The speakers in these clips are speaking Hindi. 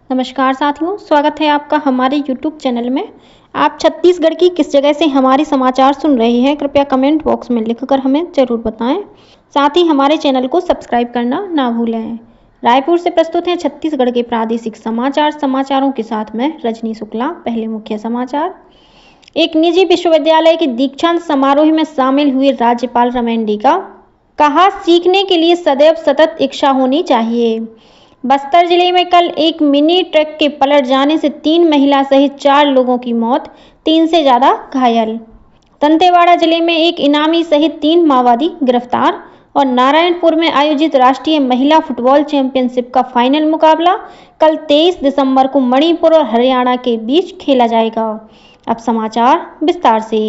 नमस्कार साथियों, स्वागत है आपका हमारे YouTube चैनल में। आप छत्तीसगढ़ की किस जगह से हमारे समाचार सुन रहे हैं, कृपया कमेंट बॉक्स में लिखकर हमें ज़रूर बताएं। साथ ही हमारे चैनल को सब्सक्राइब करना ना भूलें। रायपुर से प्रस्तुत हैं छत्तीसगढ़ के प्रादेशिक समाचारों के साथ मैं रजनी शुक्ला। पहले मुख्य समाचार। एक निजी विश्वविद्यालय के दीक्षांत समारोह में शामिल हुए राज्यपाल रमेंडी का कहा, सीखने के लिए सदैव सतत इच्छा होनी चाहिए। बस्तर जिले में कल एक मिनी ट्रक के पलट जाने से 3 महिला सहित 4 लोगों की मौत, 3 से ज्यादा घायल। दंतेवाड़ा जिले में एक इनामी सहित 3 माओवादी गिरफ्तार। और नारायणपुर में आयोजित राष्ट्रीय महिला फुटबॉल चैंपियनशिप का फाइनल मुकाबला कल 23 दिसंबर को मणिपुर और हरियाणा के बीच खेला जाएगा। अब समाचार विस्तार से।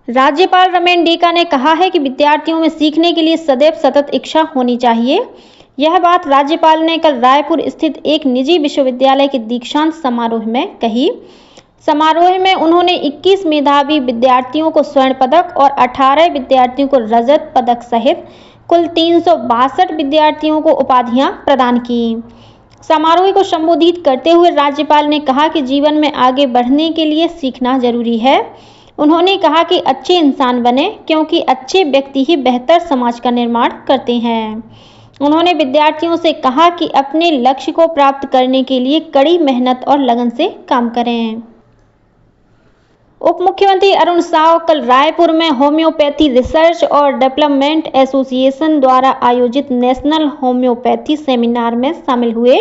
राज्यपाल रमेंडेका ने कहा है कि विद्यार्थियों में सीखने के लिए सदैव सतत इच्छा होनी चाहिए। यह बात राज्यपाल ने कल रायपुर स्थित एक निजी विश्वविद्यालय के दीक्षांत समारोह में कही। समारोह में उन्होंने 21 मेधावी विद्यार्थियों को स्वर्ण पदक और 18 विद्यार्थियों को रजत पदक सहित कुल 362 विद्यार्थियों को उपाधियां प्रदान की। समारोह को संबोधित करते हुए राज्यपाल ने कहा कि जीवन में आगे बढ़ने के लिए सीखना जरूरी है। उन्होंने कहा कि अच्छे इंसान बने, क्योंकि अच्छे व्यक्ति ही बेहतर समाज का निर्माण करते हैं। उन्होंने विद्यार्थियों से कहा कि अपने लक्ष्य को प्राप्त करने के लिए कड़ी मेहनत और लगन से काम करें। उप मुख्यमंत्री अरुण साव कल रायपुर में होम्योपैथी रिसर्च और डेवलपमेंट एसोसिएशन द्वारा आयोजित नेशनल होम्योपैथी सेमिनार में शामिल हुए।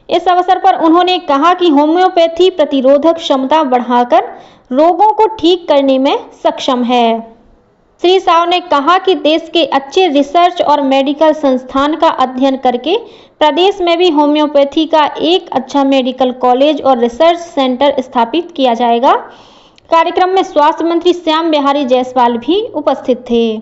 इस अवसर पर उन्होंने कहा कि होम्योपैथी प्रतिरोधक क्षमता बढ़ाकर रोगों को ठीक करने में सक्षम है। श्री साव ने कहा कि देश के अच्छे रिसर्च और मेडिकल संस्थान का अध्ययन करके प्रदेश में भी होम्योपैथी का एक अच्छा मेडिकल कॉलेज और रिसर्च सेंटर स्थापित किया जाएगा। कार्यक्रम में स्वास्थ्य मंत्री श्याम बिहारी जायसवाल भी उपस्थित थे।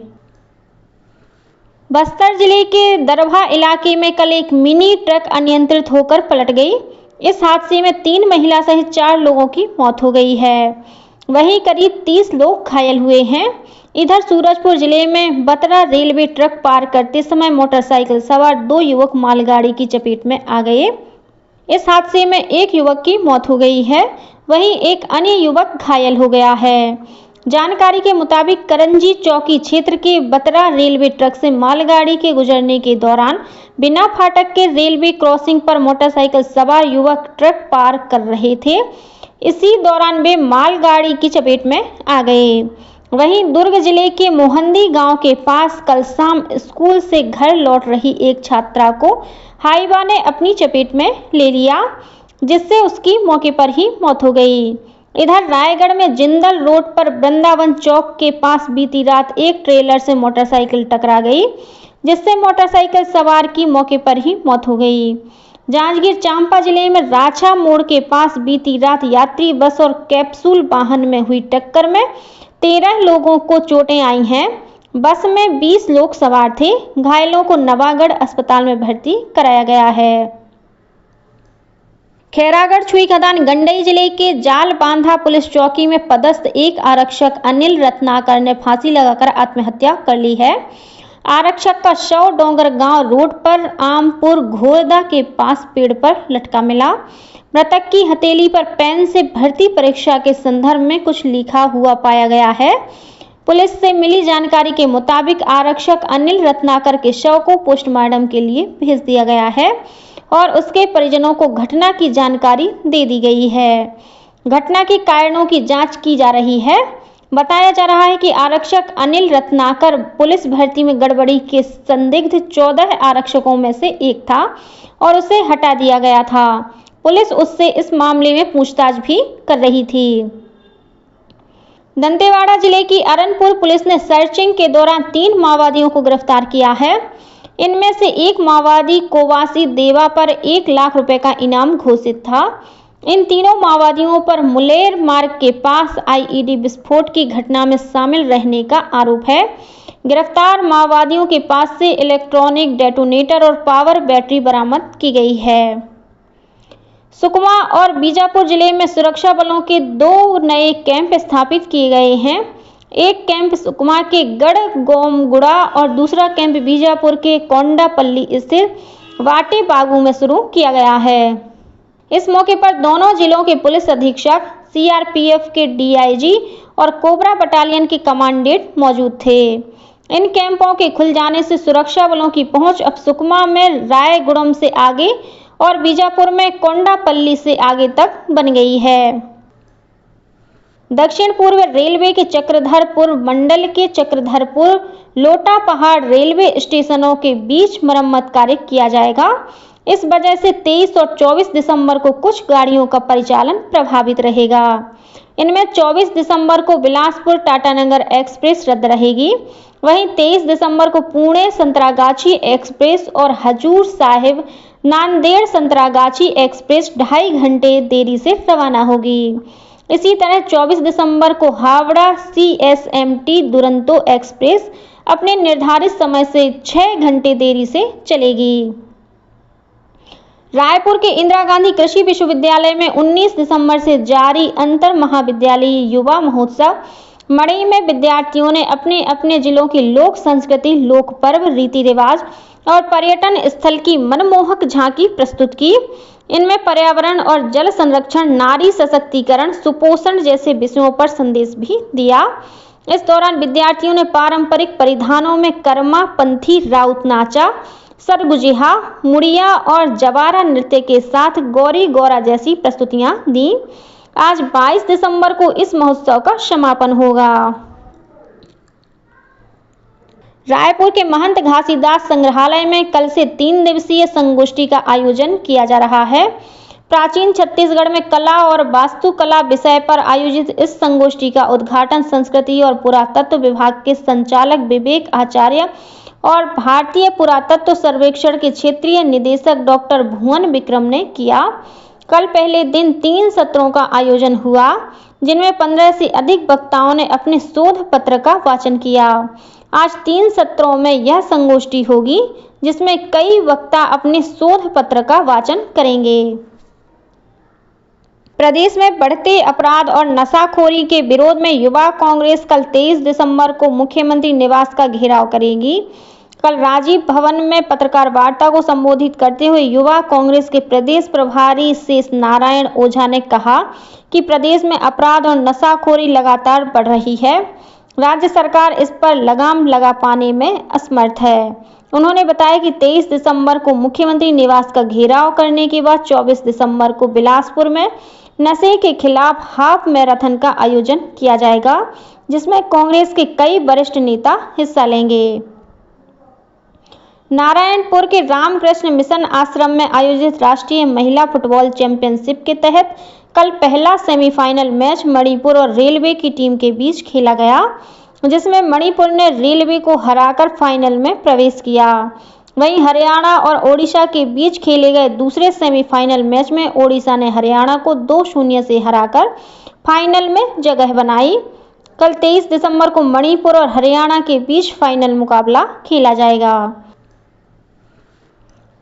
बस्तर जिले के दरभा इलाके में कल एक मिनी ट्रक अनियंत्रित होकर पलट गई। इस हादसे में 3 महिला सहित 4 लोगों की मौत हो गई है। वहीं करीब 30 लोग घायल हुए हैं। इधर सूरजपुर जिले में बतरा रेलवे ट्रक पार करते समय मोटरसाइकिल सवार 2 युवक मालगाड़ी की चपेट में आ गए। इस हादसे में एक युवक की मौत हो गई है, वहीं एक अन्य युवक घायल हो गया है। जानकारी के मुताबिक करंजी चौकी क्षेत्र के बतरा रेलवे ट्रक से मालगाड़ी के गुजरने के दौरान बिना फाटक के रेलवे क्रॉसिंग पर मोटरसाइकिल सवार युवक ट्रक पार कर रहे थे। इसी दौरान वे मालगाड़ी की चपेट में आ गए। वहीं दुर्ग जिले के मोहंदी गांव के पास कल शाम स्कूल से घर लौट रही एक छात्रा को हाईवा ने अपनी चपेट में ले लिया, जिससे उसकी मौके पर ही मौत हो गई। इधर रायगढ़ में जिंदल रोड पर वृंदावन चौक के पास बीती रात एक ट्रेलर से मोटरसाइकिल टकरा गई, जिससे मोटरसाइकिल सवार की मौके पर ही मौत हो गई। जांजगीर चांपा जिले में राछा मोड़ के पास बीती रात यात्री बस और कैप्सूल वाहन में हुई टक्कर में 13 लोगों को चोटें आई हैं। बस में 20 लोग सवार थे। घायलों को नवागढ़ अस्पताल में भर्ती कराया गया है। खैरागढ़ छुई खदान गंडई जिले के जाल बांधा पुलिस चौकी में पदस्थ एक आरक्षक अनिल रत्नाकर ने फांसी लगाकर आत्महत्या कर ली है। आरक्षक का शव डोंगर गांव रोड पर आमपुर घोरदा के पास पेड़ पर लटका मिला। मृतक की हथेली पर पेन से भर्ती परीक्षा के संदर्भ में कुछ लिखा हुआ पाया गया है। पुलिस से मिली जानकारी के मुताबिक आरक्षक अनिल रत्नाकर के शव को पोस्टमार्टम के लिए भेज दिया गया है और उसके परिजनों को घटना की जानकारी दे दी गई है। घटना के कारणों की जांच की जा रही है। बताया जा रहा है कि आरक्षक अनिल रत्नाकर पुलिस भर्ती में गड़बड़ी के संदिग्ध 14 आरक्षकों में से एक था और उसे हटा दिया गया था। पुलिस उससे इस मामले में पूछताछ भी कर रही थी। दंतेवाड़ा जिले की अरनपुर पुलिस ने सर्चिंग के दौरान 3 माओवादियों को गिरफ्तार किया है। इनमें से एक माओवादी कोवासी देवा पर 1 लाख रुपए का इनाम घोषित था। इन तीनों माओवादियों पर मुलेर मार्ग के पास आईईडी विस्फोट की घटना में शामिल रहने का आरोप है। गिरफ्तार माओवादियों के पास से इलेक्ट्रॉनिक डेटोनेटर और पावर बैटरी बरामद की गई है। सुकमा और बीजापुर जिले में सुरक्षा बलों के 2 नए कैंप स्थापित किए गए हैं। एक कैंप सुकमा के गढ़ गोमगुड़ा और दूसरा कैंप बीजापुर के कोंडापल्ली स्थित वाटे बागू में शुरू किया गया है। इस मौके पर दोनों जिलों के पुलिस अधीक्षक, सीआरपीएफ के डीआईजी और कोबरा बटालियन के कमांडेंट मौजूद थे। इन कैंपों के खुल जाने से सुरक्षा बलों की पहुंच अब सुकमा में रायगुड़म से आगे और बीजापुर में कोंडापल्ली से आगे तक बन गई है। दक्षिण पूर्व रेलवे के चक्रधरपुर मंडल के चक्रधरपुर लोटा पहाड़ रेलवे स्टेशनों के बीच मरम्मत कार्य किया जाएगा। इस वजह से 23 और 24 दिसंबर को कुछ गाड़ियों का परिचालन प्रभावित रहेगा। इनमें 24 दिसंबर को बिलासपुर टाटानगर एक्सप्रेस रद्द रहेगी। वहीं 23 दिसंबर को पुणे संतरागाछी एक्सप्रेस और हजूर साहिब नांदेड़ संतरागाछी एक्सप्रेस 2.5 घंटे देरी से रवाना होगी। इसी तरह 24 दिसंबर को हावड़ा सीएसएमटी दुरंतो एक्सप्रेस अपने निर्धारित समय से 6 घंटे देरी से चलेगी। रायपुर के इंदिरा गांधी कृषि विश्वविद्यालय में 19 दिसंबर से जारी अंतर महाविद्यालयी युवा महोत्सव मणि में विद्यार्थियों ने अपने अपने जिलों की लोक संस्कृति, लोक पर्व, रीति रिवाज और पर्यटन स्थल की मनमोहक झांकी प्रस्तुत की। इनमें पर्यावरण और जल संरक्षण, नारी सशक्तिकरण, सुपोषण जैसे विषयों पर संदेश भी दिया। इस दौरान विद्यार्थियों ने पारंपरिक परिधानों में कर्मा, पंथी, राउत नाचा, सरगुजिहा, मुड़िया और जवारा नृत्य के साथ गौरी गौरा जैसी प्रस्तुतियां दी। आज 22 दिसंबर को इस महोत्सव का समापन होगा। रायपुर के महंत घासीदास संग्रहालय में कल से 3 दिवसीय संगोष्ठी का आयोजन किया जा रहा है। प्राचीन छत्तीसगढ़ में कला और वास्तुकला विषय पर आयोजित इस संगोष्ठी का उद्घाटन संस्कृति और पुरातत्व विभाग के संचालक विवेक आचार्य और भारतीय पुरातत्व सर्वेक्षण के क्षेत्रीय निदेशक डॉक्टर भुवन विक्रम ने किया। कल पहले दिन 3 सत्रों का आयोजन हुआ, जिनमें 15 से अधिक वक्ताओं ने अपने शोध पत्र का वाचन किया। आज 3 सत्रों में यह संगोष्ठी होगी, जिसमें कई वक्ता अपने शोध पत्र का वाचन करेंगे। प्रदेश में बढ़ते अपराध और नशाखोरी के विरोध में युवा कांग्रेस कल 23 दिसंबर को मुख्यमंत्री निवास का घेराव करेगी। कल राजीव भवन में पत्रकार वार्ता को संबोधित करते हुए युवा कांग्रेस के प्रदेश प्रभारी शेष नारायण ओझा ने कहा कि प्रदेश में अपराध और नशाखोरी लगातार बढ़ रही है। राज्य सरकार इस पर लगाम लगा पाने में असमर्थ है। उन्होंने बताया कि 23 दिसंबर को मुख्यमंत्री निवास का घेराव करने के बाद 24 दिसंबर को बिलासपुर में नशे के खिलाफ हाफ मैराथन का आयोजन किया जाएगा, जिसमें कांग्रेस के कई वरिष्ठ नेता हिस्सा लेंगे। नारायणपुर के रामकृष्ण मिशन आश्रम में आयोजित राष्ट्रीय महिला फुटबॉल चैंपियनशिप के तहत कल पहला सेमीफाइनल मैच मणिपुर और रेलवे की टीम के बीच खेला गया, जिसमें मणिपुर ने रेलवे को हराकर फाइनल में प्रवेश किया। वहीं हरियाणा और ओडिशा के बीच खेले गए दूसरे सेमीफाइनल मैच में ओडिशा ने हरियाणा को 2-0 से हराकर फाइनल में जगह बनाई। कल 23 दिसंबर को मणिपुर और हरियाणा के बीच फाइनल मुकाबला खेला जाएगा।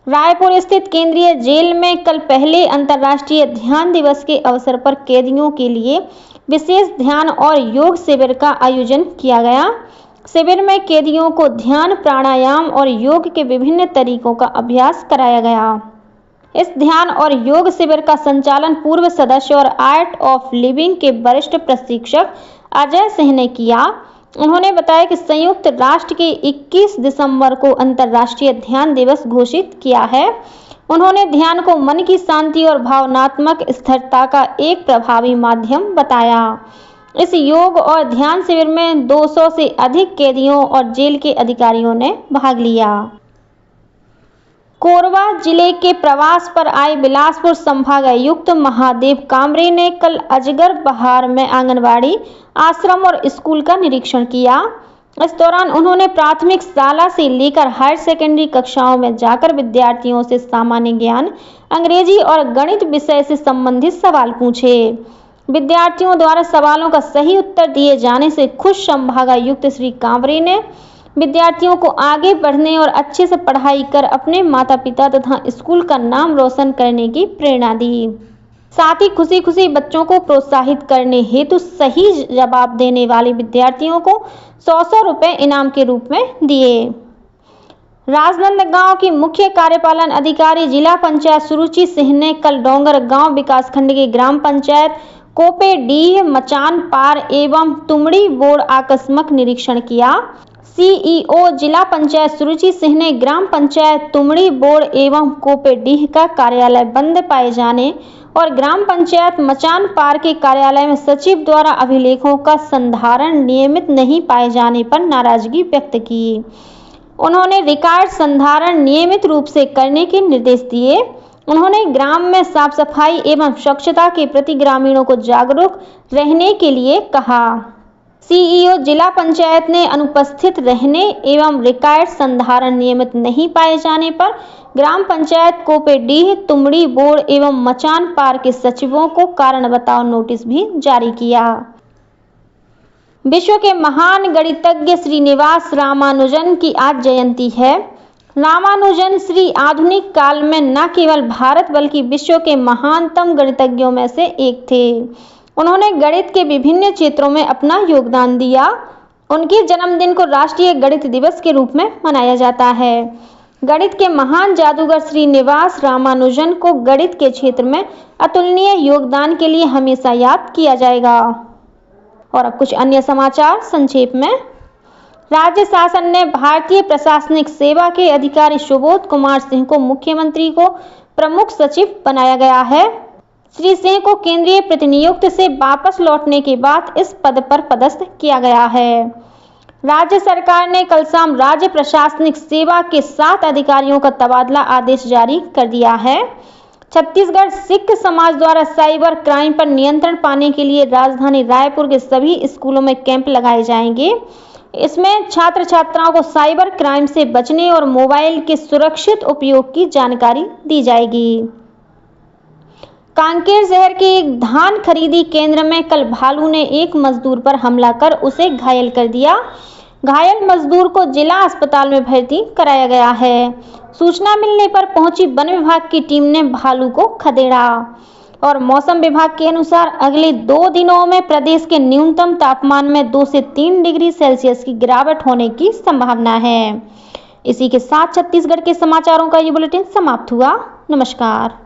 रायपुर स्थित केंद्रीय जेल में कल पहले अंतर्राष्ट्रीय ध्यान दिवस के अवसर पर कैदियों के लिए विशेष ध्यान और योग शिविर का आयोजन किया गया। शिविर में कैदियों को ध्यान, प्राणायाम और योग के विभिन्न तरीकों का अभ्यास कराया गया। इस ध्यान और योग शिविर का संचालन पूर्व सदस्य और आर्ट ऑफ लिविंग के वरिष्ठ प्रशिक्षक अजय सिंह ने किया। उन्होंने बताया कि संयुक्त राष्ट्र के 21 दिसंबर को अंतर्राष्ट्रीय ध्यान दिवस घोषित किया है। उन्होंने ध्यान को मन की शांति और भावनात्मक स्थिरता का एक प्रभावी माध्यम बताया। इस योग और ध्यान शिविर में 200 से अधिक कैदियों और जेल के अधिकारियों ने भाग लिया। कोरबा जिले के प्रवास पर आए बिलासपुर संभागायुक्त महादेव कामरे ने कल अजगर बहार में आंगनबाड़ी, आश्रम और स्कूल का निरीक्षण किया। इस दौरान उन्होंने प्राथमिक शाला से लेकर हायर सेकेंडरी कक्षाओं में जाकर विद्यार्थियों से सामान्य ज्ञान, अंग्रेजी और गणित विषय से संबंधित सवाल पूछे। विद्यार्थियों द्वारा सवालों का सही उत्तर दिए जाने से खुश संभागायुक्त श्री कांवरे ने विद्यार्थियों को आगे बढ़ने और अच्छे से पढ़ाई कर अपने माता पिता तथा स्कूल का नाम रोशन करने की प्रेरणा दी। साथ ही खुशी खुशी बच्चों को प्रोत्साहित करने हेतु सही जवाब देने वाले विद्यार्थियों को 100 रुपए इनाम के रूप में दिए। राजनांदगांव की मुख्य कार्यपालन अधिकारी जिला पंचायत सुरुचि सिंह ने कल डोंगर गांव विकासखंड के ग्राम पंचायत कोपेडीह, मचान पार एवं तुमड़ी बोर्ड आकस्मिक निरीक्षण किया। सीईओ जिला पंचायत सुरुचि सिंह ने ग्राम पंचायत तुमड़ी बोर्ड एवं कोपेडीह का कार्यालय बंद पाए जाने और ग्राम पंचायत मचान पार के कार्यालय में सचिव द्वारा अभिलेखों का संधारण नियमित नहीं पाए जाने पर नाराजगी व्यक्त की। उन्होंने रिकॉर्ड संधारण नियमित रूप से करने के निर्देश दिए। उन्होंने ग्राम में साफ सफाई एवं स्वच्छता के प्रति ग्रामीणों को जागरूक रहने के लिए कहा। सीईओ जिला पंचायत ने अनुपस्थित रहने एवं रिकॉर्ड संधारण नियमित नहीं पाए जाने पर ग्राम पंचायत कोपेडीह, तुमड़ी बोर्ड एवं मचान पार के सचिवों को कारण बताओ नोटिस भी जारी किया। विश्व के महान गणितज्ञ श्रीनिवास रामानुजन की आज जयंती है। रामानुजन श्री आधुनिक काल में न केवल भारत बल्कि विश्व के महानतम गणितज्ञों में से एक थे। उन्होंने गणित के विभिन्न क्षेत्रों में अपना योगदान दिया। उनके जन्मदिन को राष्ट्रीय गणित दिवस के रूप में मनाया जाता है। गणित के महान जादूगर श्रीनिवास रामानुजन को गणित के क्षेत्र में अतुलनीय योगदान के लिए हमेशा याद किया जाएगा। और अब कुछ अन्य समाचार संक्षेप में। राज्य शासन ने भारतीय प्रशासनिक सेवा के अधिकारी सुबोध कुमार सिंह को मुख्यमंत्री को प्रमुख सचिव बनाया गया है। श्री सिंह को केंद्रीय प्रतिनियुक्त से वापस लौटने के बाद इस पद पर पदस्थ किया गया है। राज्य सरकार ने कल शाम राज्य प्रशासनिक सेवा के 7 अधिकारियों का तबादला आदेश जारी कर दिया है। छत्तीसगढ़ सिख समाज द्वारा साइबर क्राइम पर नियंत्रण पाने के लिए राजधानी रायपुर के सभी स्कूलों में कैंप लगाए जाएंगे। इसमें छात्र छात्राओं को साइबर क्राइम से बचने और मोबाइल के सुरक्षित उपयोग की जानकारी दी जाएगी। कांकेर शहर के एक धान खरीदी केंद्र में कल भालू ने एक मजदूर पर हमला कर उसे घायल कर दिया। घायल मजदूर को जिला अस्पताल में भर्ती कराया गया है। सूचना मिलने पर पहुंची वन विभाग की टीम ने भालू को खदेड़ा। और मौसम विभाग के अनुसार अगले 2 दिनों में प्रदेश के न्यूनतम तापमान में 2 से 3 डिग्री सेल्सियस की गिरावट होने की संभावना है। इसी के साथ छत्तीसगढ़ के समाचारों का ये बुलेटिन समाप्त हुआ। नमस्कार।